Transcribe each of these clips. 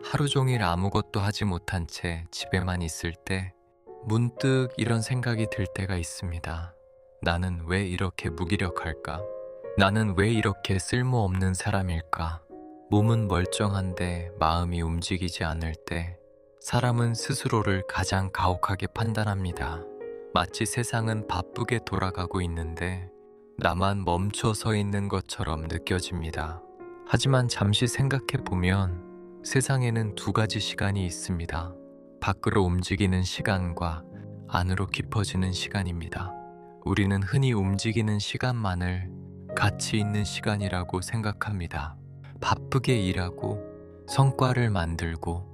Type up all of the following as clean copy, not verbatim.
하루 종일 아무것도 하지 못한 채 집에만 있을 때 문득 이런 생각이 들 때가 있습니다. 나는 왜 이렇게 무기력할까? 나는 왜 이렇게 쓸모없는 사람일까? 몸은 멀쩡한데 마음이 움직이지 않을 때 사람은 스스로를 가장 가혹하게 판단합니다. 마치 세상은 바쁘게 돌아가고 있는데 나만 멈춰 서 있는 것처럼 느껴집니다. 하지만 잠시 생각해 보면 세상에는 두 가지 시간이 있습니다. 밖으로 움직이는 시간과 안으로 깊어지는 시간입니다. 우리는 흔히 움직이는 시간만을 가치 있는 시간이라고 생각합니다. 바쁘게 일하고 성과를 만들고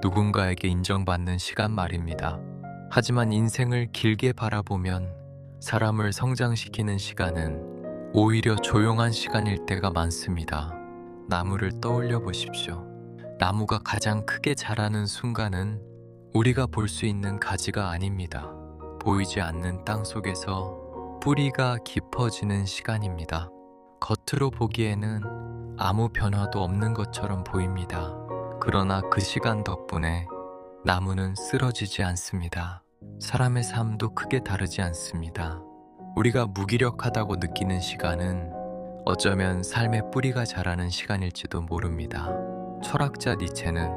누군가에게 인정받는 시간 말입니다. 하지만 인생을 길게 바라보면 사람을 성장시키는 시간은 오히려 조용한 시간일 때가 많습니다. 나무를 떠올려 보십시오. 나무가 가장 크게 자라는 순간은 우리가 볼 수 있는 가지가 아닙니다. 보이지 않는 땅 속에서 뿌리가 깊어지는 시간입니다. 겉으로 보기에는 아무 변화도 없는 것처럼 보입니다. 그러나 그 시간 덕분에 나무는 쓰러지지 않습니다. 사람의 삶도 크게 다르지 않습니다. 우리가 무기력하다고 느끼는 시간은 어쩌면 삶의 뿌리가 자라는 시간일지도 모릅니다. 철학자 니체는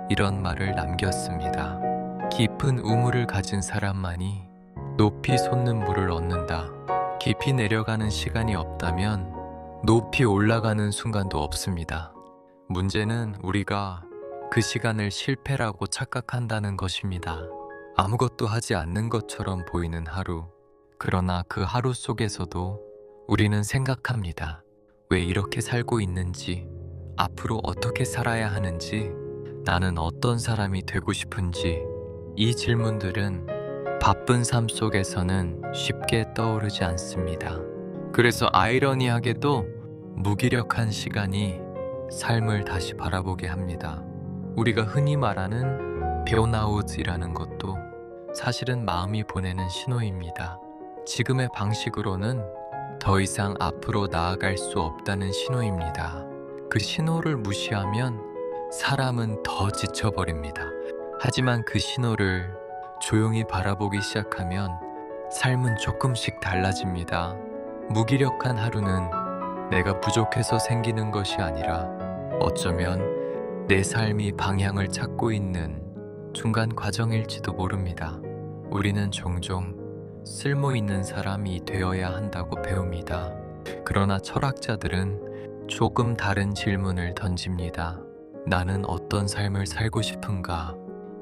이런 말을 남겼습니다. 깊은 우물을 가진 사람만이 높이 솟는 물을 얻는다. 깊이 내려가는 시간이 없다면 높이 올라가는 순간도 없습니다. 문제는 우리가 그 시간을 실패라고 착각한다는 것입니다. 아무것도 하지 않는 것처럼 보이는 하루. 그러나 그 하루 속에서도 우리는 생각합니다. 왜 이렇게 살고 있는지, 앞으로 어떻게 살아야 하는지, 나는 어떤 사람이 되고 싶은지. 이 질문들은 바쁜 삶 속에서는 쉽게 떠오르지 않습니다. 그래서 아이러니하게도 무기력한 시간이 삶을 다시 바라보게 합니다. 우리가 흔히 말하는 번아웃이라는 것도 사실은 마음이 보내는 신호입니다. 지금의 방식으로는 더 이상 앞으로 나아갈 수 없다는 신호입니다. 그 신호를 무시하면 사람은 더 지쳐버립니다. 하지만 그 신호를 조용히 바라보기 시작하면 삶은 조금씩 달라집니다. 무기력한 하루는 내가 부족해서 생기는 것이 아니라 어쩌면 내 삶이 방향을 찾고 있는 중간 과정일지도 모릅니다. 우리는 종종 쓸모 있는 사람이 되어야 한다고 배웁니다. 그러나 철학자들은 조금 다른 질문을 던집니다. 나는 어떤 삶을 살고 싶은가?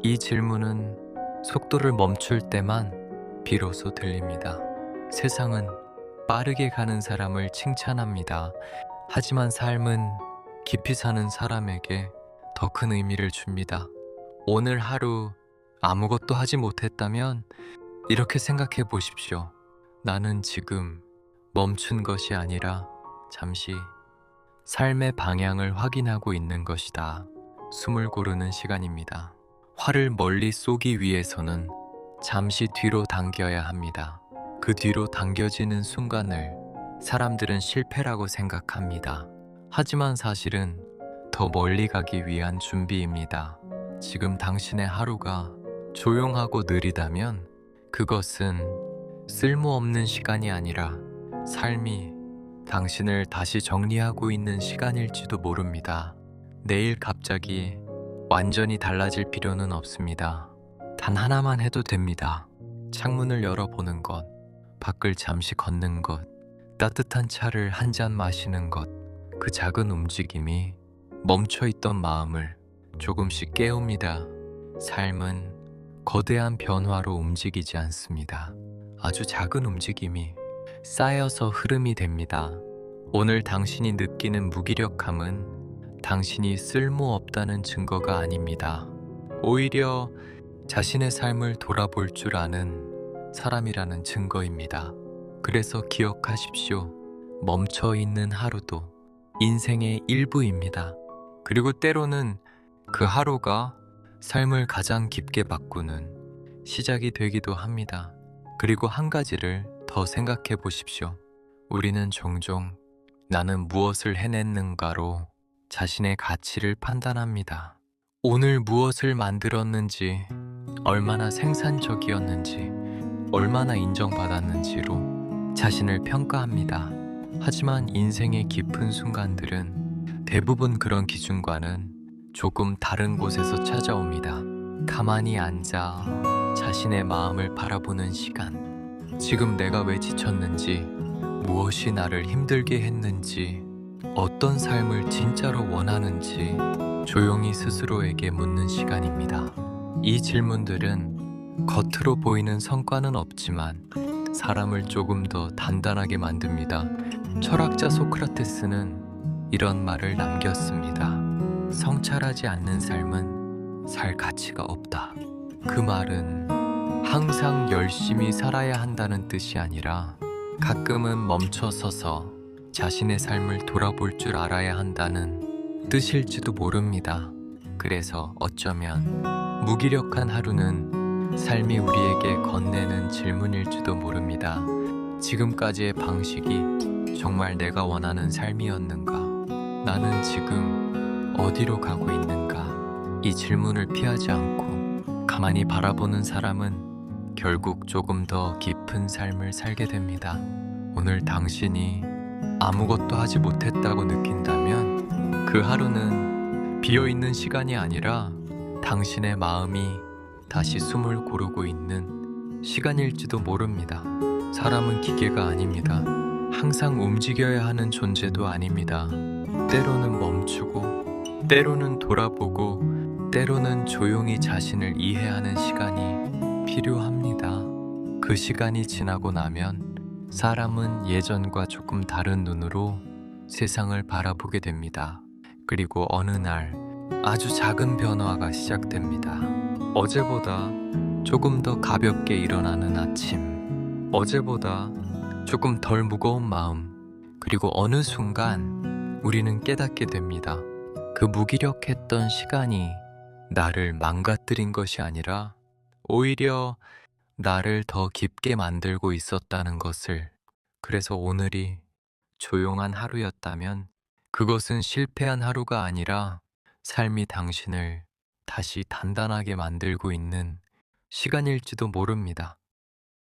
이 질문은 속도를 멈출 때만 비로소 들립니다. 세상은 빠르게 가는 사람을 칭찬합니다. 하지만 삶은 깊이 사는 사람에게 더 큰 의미를 줍니다. 오늘 하루 아무것도 하지 못했다면 이렇게 생각해 보십시오. 나는 지금 멈춘 것이 아니라 잠시 삶의 방향을 확인하고 있는 것이다. 숨을 고르는 시간입니다. 활을 멀리 쏘기 위해서는 잠시 뒤로 당겨야 합니다. 그 뒤로 당겨지는 순간을 사람들은 실패라고 생각합니다. 하지만 사실은 더 멀리 가기 위한 준비입니다. 지금 당신의 하루가 조용하고 느리다면 그것은 쓸모없는 시간이 아니라 삶이 당신을 다시 정리하고 있는 시간일지도 모릅니다. 내일 갑자기 완전히 달라질 필요는 없습니다. 단 하나만 해도 됩니다. 창문을 열어보는 것, 밖을 잠시 걷는 것, 따뜻한 차를 한 잔 마시는 것, 그 작은 움직임이 멈춰있던 마음을 조금씩 깨웁니다. 삶은 거대한 변화로 움직이지 않습니다. 아주 작은 움직임이 쌓여서 흐름이 됩니다. 오늘 당신이 느끼는 무기력함은 당신이 쓸모없다는 증거가 아닙니다. 오히려 자신의 삶을 돌아볼 줄 아는 사람이라는 증거입니다. 그래서 기억하십시오. 멈춰 있는 하루도 인생의 일부입니다. 그리고 때로는 그 하루가 삶을 가장 깊게 바꾸는 시작이 되기도 합니다. 그리고 한 가지를 더 생각해 보십시오. 우리는 종종 나는 무엇을 해냈는가로 자신의 가치를 판단합니다. 오늘 무엇을 만들었는지, 얼마나 생산적이었는지, 얼마나 인정받았는지로 자신을 평가합니다. 하지만 인생의 깊은 순간들은 대부분 그런 기준과는 조금 다른 곳에서 찾아옵니다. 가만히 앉아 자신의 마음을 바라보는 시간. 지금 내가 왜 지쳤는지, 무엇이 나를 힘들게 했는지, 어떤 삶을 진짜로 원하는지 조용히 스스로에게 묻는 시간입니다. 이 질문들은 겉으로 보이는 성과는 없지만 사람을 조금 더 단단하게 만듭니다. 철학자 소크라테스는 이런 말을 남겼습니다. 성찰하지 않는 삶은 살 가치가 없다. 그 말은 항상 열심히 살아야 한다는 뜻이 아니라 가끔은 멈춰서서 자신의 삶을 돌아볼 줄 알아야 한다는 뜻일지도 모릅니다. 그래서 어쩌면 무기력한 하루는 삶이 우리에게 건네는 질문일지도 모릅니다. 지금까지의 방식이 정말 내가 원하는 삶이었는가? 나는 지금 어디로 가고 있는가? 이 질문을 피하지 않고 가만히 바라보는 사람은 결국 조금 더 깊은 삶을 살게 됩니다. 오늘 당신이 아무것도 하지 못했다고 느낀다면 그 하루는 비어있는 시간이 아니라 당신의 마음이 다시 숨을 고르고 있는 시간일지도 모릅니다. 사람은 기계가 아닙니다. 항상 움직여야 하는 존재도 아닙니다. 때로는 멈추고, 때로는 돌아보고, 때로는 조용히 자신을 이해하는 시간이 필요합니다. 그 시간이 지나고 나면 사람은 예전과 조금 다른 눈으로 세상을 바라보게 됩니다. 그리고 어느 날 아주 작은 변화가 시작됩니다. 어제보다 조금 더 가볍게 일어나는 아침, 어제보다 조금 덜 무거운 마음, 그리고 어느 순간 우리는 깨닫게 됩니다. 그 무기력했던 시간이 나를 망가뜨린 것이 아니라 오히려 나를 더 깊게 만들고 있었다는 것을. 그래서 오늘이 조용한 하루였다면 그것은 실패한 하루가 아니라 삶이 당신을 다시 단단하게 만들고 있는 시간일지도 모릅니다.